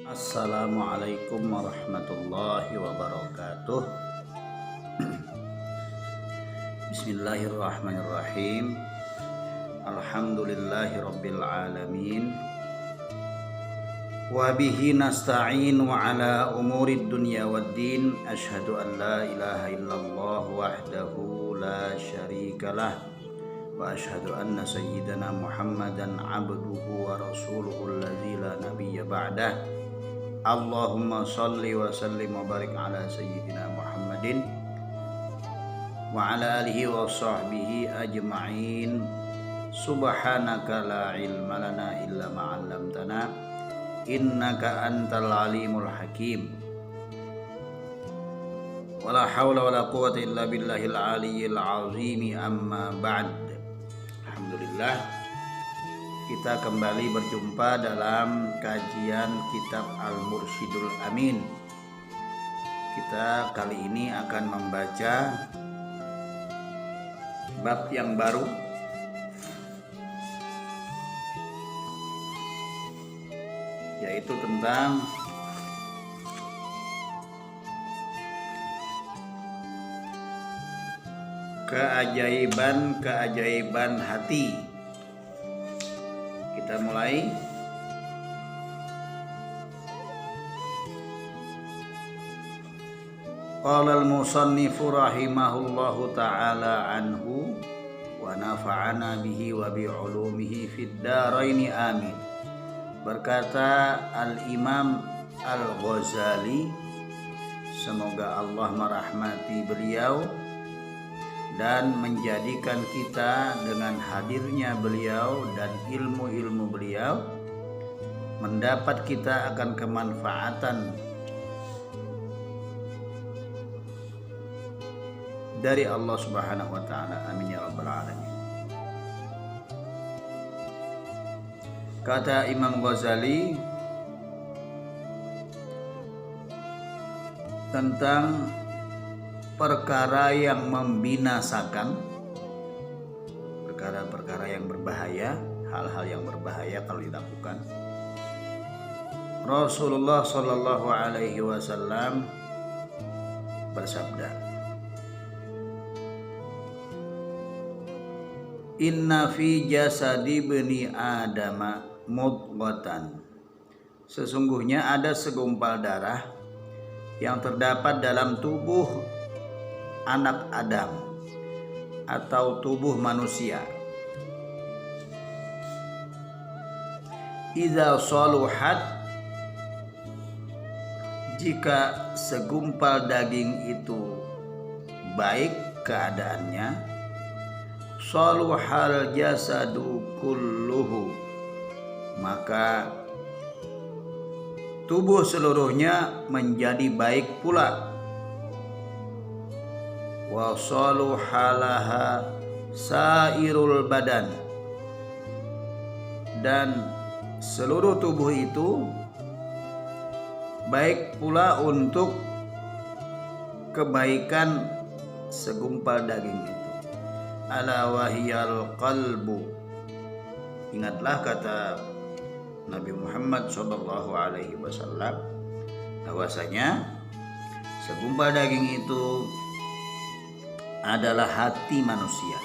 Assalamualaikum warahmatullahi wabarakatuh. Bismillahirrahmanirrahim. Alhamdulillahi rabbil alamin. Wa bihi nasta'in wa ala umurid dunya waddin. Asyhadu an la ilaha illallah wahdahu la syarikalah. Wa asyhadu anna sayyidana Muhammadan abduhu wa rasuluhu alladzi la nabiyya ba'dah. Allahumma salli wa sallim wa barik ala sayyidina Muhammadin wa ala alihi wa sahbihi ajma'in. Subhanaka la ilma lana illa ma 'allamtana innaka antal alimul hakim. Wala haula wala quwwata illa billahil aliyyil azim. Amma ba'd. Alhamdulillah, kita kembali berjumpa dalam kajian kitab Al-Mursyidul Amin. Kita kali ini akan membaca bab yang baru, yaitu tentang keajaiban hati. Kita mulai. Qala al-musannifu rahimahullahu ta'ala anhu wa nafa'ana bihi wa bi ulumihi fid dharain amin. Berkata Al-Imam Al-Ghazali, semoga Allah merahmati beliau dan menjadikan kita dengan hadirnya beliau dan ilmu-ilmu beliau mendapat kita akan kemanfaatan dari Allah Subhanahu wa taala. Amin ya rabbal alamin. Kata Imam Ghazali tentang perkara yang membinasakan, perkara-perkara yang berbahaya, hal-hal yang berbahaya kalau dilakukan. Rasulullah Shallallahu Alaihi Wasallam bersabda, Inna fi jasadi bani Adama mudghatan. Sesungguhnya ada segumpal darah yang terdapat dalam tubuh anak Adam atau tubuh manusia. Idza saluhat, jika segumpal daging itu baik keadaannya, saluhal jasadu kulluhu, maka tubuh seluruhnya menjadi baik pula. Wa saluhalaha sairul badan, dan seluruh tubuh itu baik pula untuk kebaikan segumpal daging itu. Ala wahiyal qalbu, ingatlah kata Nabi Muhammad sallallahu alaihi wasallam bahwasanya segumpal daging itu adalah hati manusia.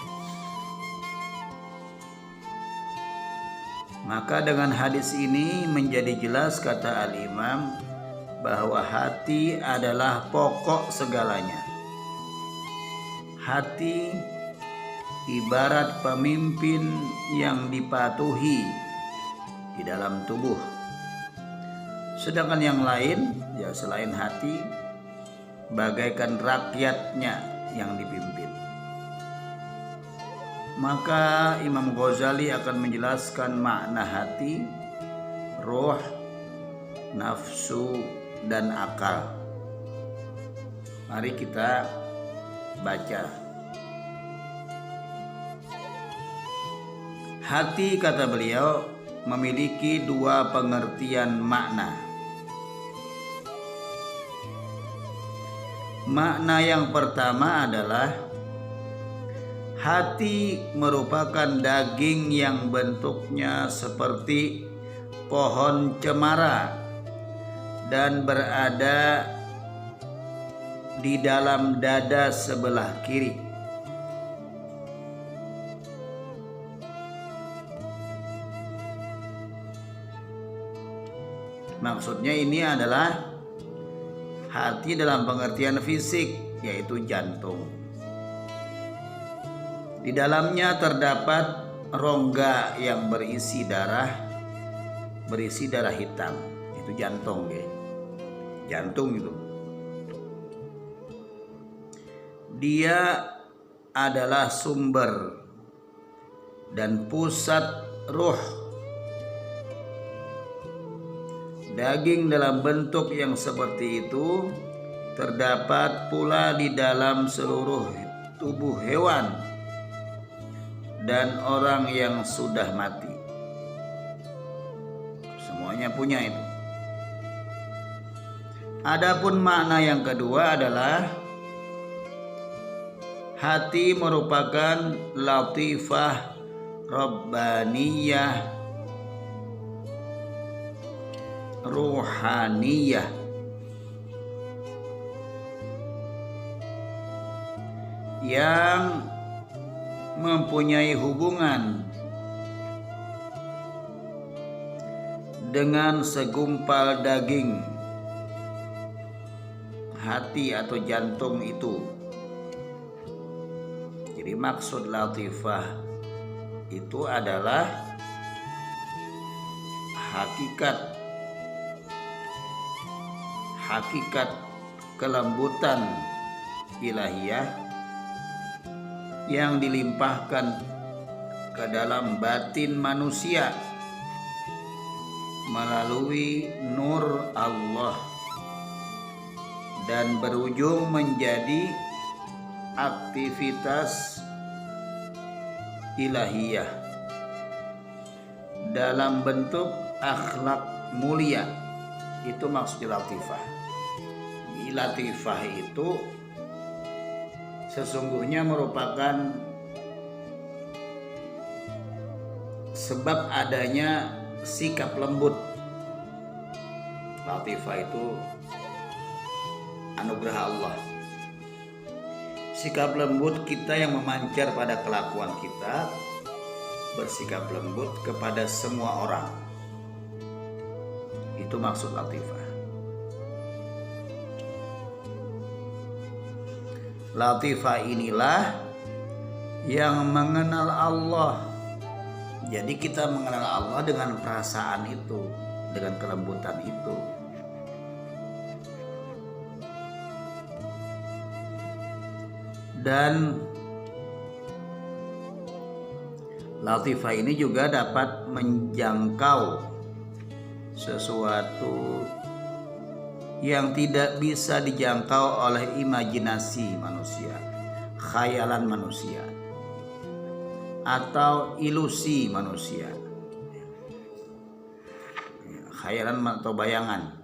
Maka dengan hadis ini menjadi jelas, kata Al-Imam, bahwa hati adalah pokok segalanya. Hati ibarat pemimpin yang dipatuhi di dalam tubuh. Sedangkan yang lain, ya selain hati, bagaikan rakyatnya yang dipimpin. Maka Imam Ghazali akan menjelaskan makna hati, roh, nafsu, dan akal. Mari kita baca. Hati, kata beliau, memiliki dua pengertian makna. Makna yang pertama adalah hati merupakan daging yang bentuknya seperti pohon cemara dan berada di dalam dada sebelah kiri. Maksudnya ini adalah hati dalam pengertian fisik, yaitu jantung. Di dalamnya terdapat rongga yang berisi darah hitam. Itu jantung, ya. Jantung itu. Dia adalah sumber dan pusat ruh. Daging dalam bentuk yang seperti itu terdapat pula di dalam seluruh tubuh hewan dan orang yang sudah mati. Semuanya punya itu. Adapun makna yang kedua adalah hati merupakan latifah rabbaniyah ruhaniyah yang mempunyai hubungan dengan segumpal daging hati atau jantung itu. Jadi maksud latifah itu adalah hakikat kelembutan ilahiyah yang dilimpahkan ke dalam batin manusia melalui nur Allah dan berujung menjadi aktivitas ilahiyah dalam bentuk akhlak mulia. Itu maksud latifah. Latifah itu sesungguhnya merupakan sebab adanya sikap lembut. Latifah itu anugerah Allah. Sikap lembut kita yang memancar pada kelakuan kita, bersikap lembut kepada semua orang. Itu maksud latifah. Latifah inilah yang mengenal Allah. Jadi kita mengenal Allah dengan perasaan itu, dengan kelembutan itu. Dan latifah ini juga dapat menjangkau sesuatu yang tidak bisa dijangkau oleh imajinasi manusia, khayalan manusia, atau ilusi manusia, khayalan atau bayangan.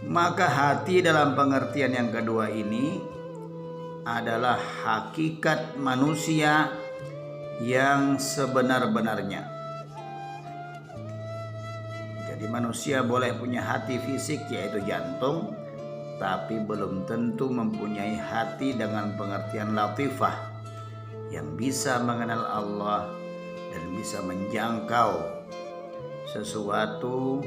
Maka hati dalam pengertian yang kedua ini adalah hakikat manusia yang sebenar-benarnya. Jadi manusia boleh punya hati fisik yaitu jantung, tapi belum tentu mempunyai hati dengan pengertian latifah yang bisa mengenal Allah dan bisa menjangkau sesuatu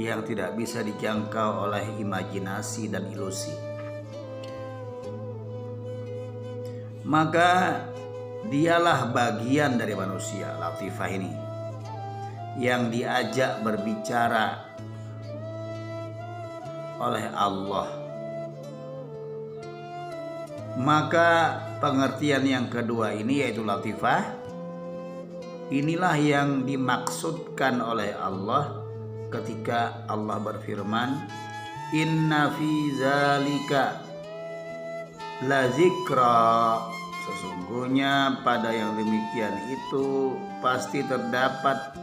yang tidak bisa dijangkau oleh imajinasi dan ilusi. Maka dialah bagian dari manusia, latifah ini, yang diajak berbicara oleh Allah. Maka pengertian yang kedua ini yaitu latifah, inilah yang dimaksudkan oleh Allah ketika Allah berfirman, inna fi zalika la zikra, sesungguhnya pada yang demikian itu pasti terdapat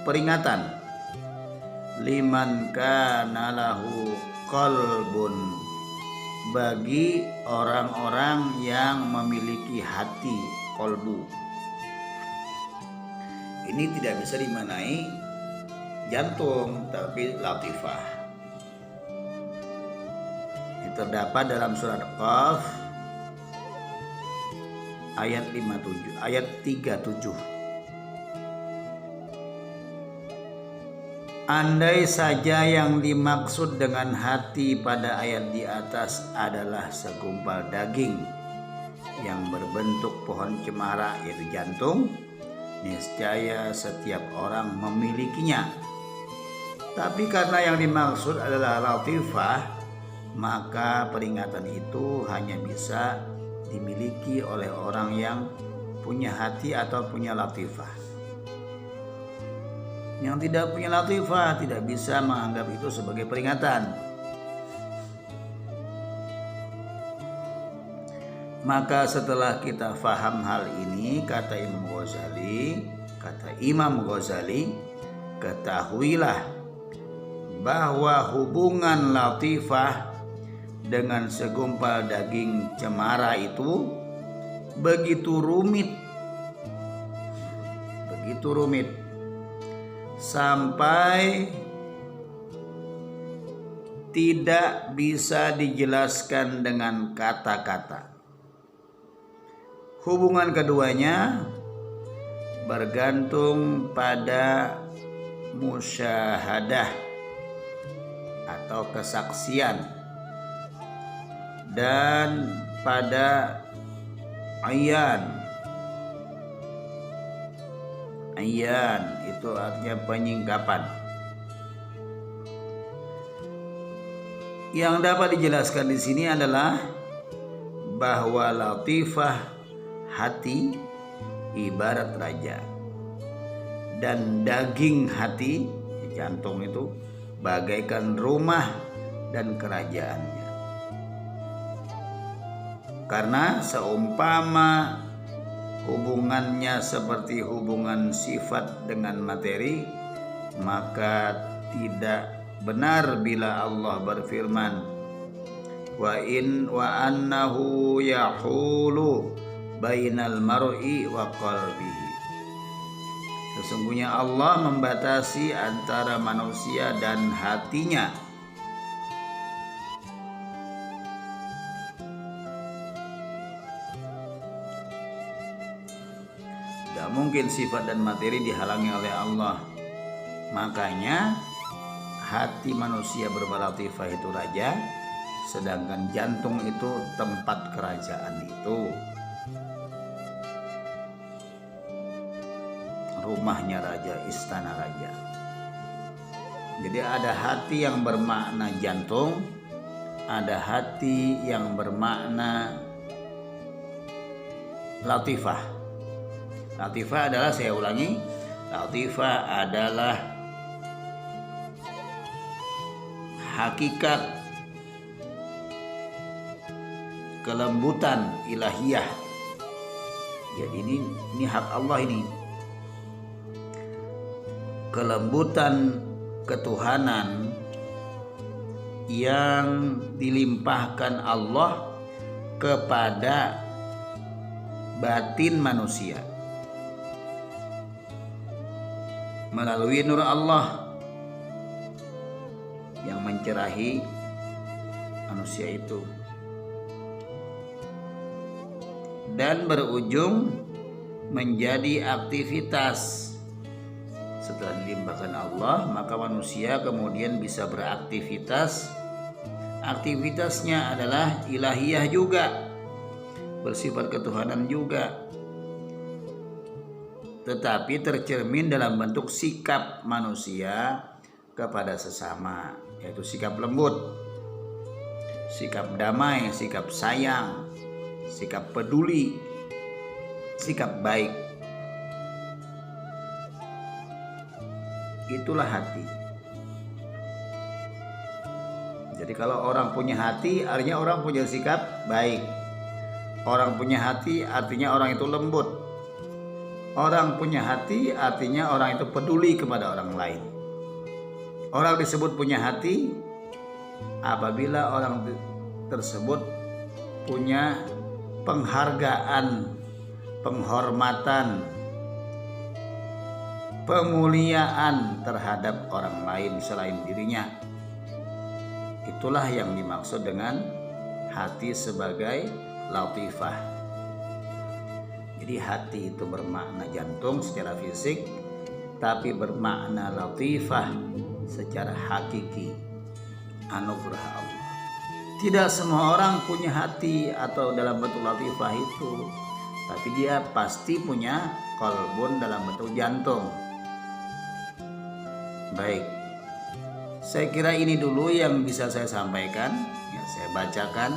peringatan, liman kana lahu qalbun, bagi orang-orang yang memiliki hati, kolbu. Ini tidak bisa dimaknai jantung, tapi latifah. Ini terdapat dalam surat Qaf ayat 37. Andai saja yang dimaksud dengan hati pada ayat di atas adalah segumpal daging yang berbentuk pohon cemara, yaitu jantung, niscaya setiap orang memilikinya. Tapi karena yang dimaksud adalah latifah, maka peringatan itu hanya bisa dimiliki oleh orang yang punya hati atau punya latifah. Yang tidak punya latifah tidak bisa menganggap itu sebagai peringatan. Maka setelah kita faham hal ini, kata Imam Ghazali, ketahuilah bahwa hubungan latifah dengan segumpal daging cemara itu begitu rumit sampai tidak bisa dijelaskan dengan kata-kata. Hubungan keduanya bergantung pada musyahadah atau kesaksian dan pada ayan itu artinya penyingkapan. Yang dapat dijelaskan di sini adalah bahwa latifah hati ibarat raja dan daging hati, jantung itu, bagaikan rumah dan kerajaannya. Karena seumpama hubungannya seperti hubungan sifat dengan materi, maka tidak benar bila Allah berfirman, wa annahu yahulu bainal mar'i wa qalbihi. Sesungguhnya Allah membatasi antara manusia dan hatinya. Tidak mungkin sifat dan materi dihalangi oleh Allah. Makanya hati manusia berlatifah itu raja, sedangkan jantung itu tempat kerajaan itu, rumahnya raja, istana raja. Jadi ada hati yang bermakna jantung, ada hati yang bermakna latifah. Latifah adalah, saya ulangi, latifah adalah hakikat kelembutan ilahiyah. Jadi ini hak Allah ini. Kelembutan ketuhanan yang dilimpahkan Allah kepada batin manusia melalui nur Allah yang mencerahi manusia itu dan berujung menjadi aktivitas. Setelah dilimpahkan Allah, maka manusia kemudian bisa beraktivitas. Aktivitasnya adalah ilahiyah juga, bersifat ketuhanan juga, tetapi tercermin dalam bentuk sikap manusia kepada sesama, yaitu sikap lembut, sikap damai, sikap sayang, sikap peduli, sikap baik. Itulah hati. Jadi kalau orang punya hati, artinya orang punya sikap baik. Orang punya hati artinya orang itu lembut. Orang punya hati artinya orang itu peduli kepada orang lain. Orang disebut punya hati apabila orang tersebut punya penghargaan, penghormatan pemuliaan terhadap orang lain selain dirinya. Itulah yang dimaksud dengan hati sebagai latifah. Jadi hati itu bermakna jantung secara fisik, tapi bermakna latifah secara hakiki, anugerah Allah. Tidak semua orang punya hati atau dalam bentuk latifah itu, tapi dia pasti punya qalbun dalam bentuk jantung. Baik, saya kira ini dulu yang bisa saya sampaikan, yang saya bacakan.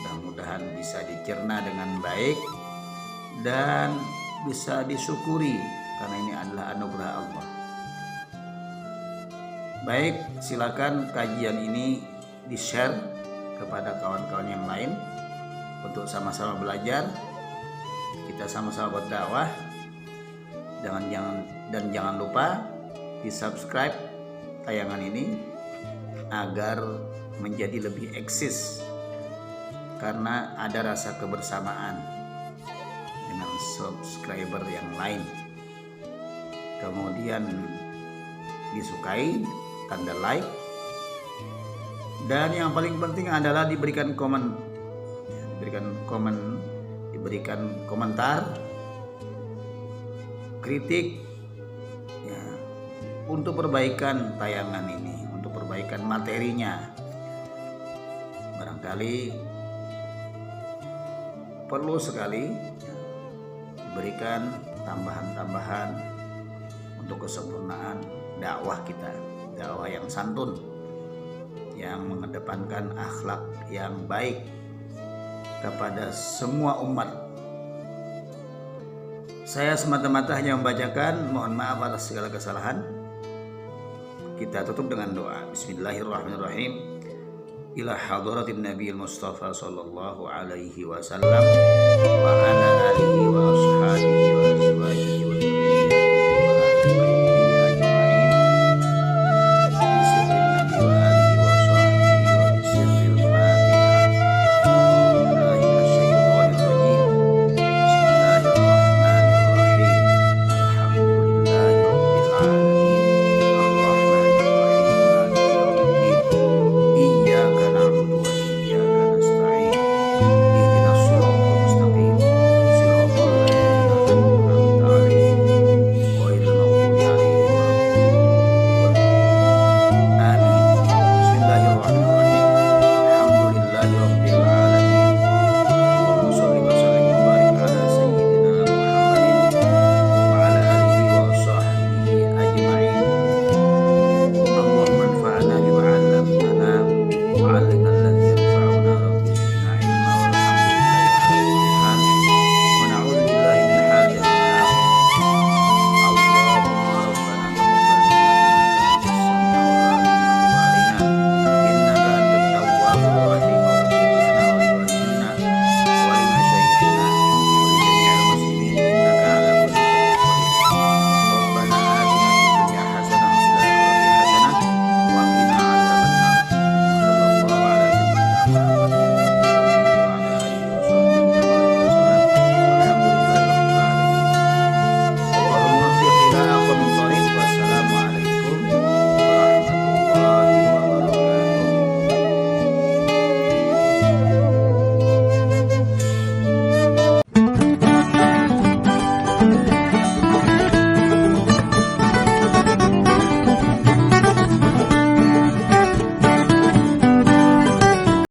Mudah-mudahan bisa dicerna dengan baik dan bisa disyukuri karena ini adalah anugerah Allah. Baik, silakan kajian ini di-share kepada kawan-kawan yang lain untuk sama-sama belajar. Kita sama-sama berdakwah. Jangan lupa di-subscribe tayangan ini agar menjadi lebih eksis, karena ada rasa kebersamaan dengan subscriber yang lain. Kemudian disukai, tanda like, dan yang paling penting adalah diberikan komentar, kritik ya, untuk perbaikan tayangan ini, untuk perbaikan materinya. Barangkali perlu sekali diberikan tambahan-tambahan untuk kesempurnaan dakwah kita, dakwah yang santun, yang mengedepankan akhlak yang baik kepada semua umat. Saya semata-mata hanya membacakan, mohon maaf atas segala kesalahan. Kita tutup dengan doa. Bismillahirrahmanirrahim. Ila hadratin Nabi Mustafa sallallahu alaihi wasallam wa ala alihi wa ashabihi wa azwajihi wa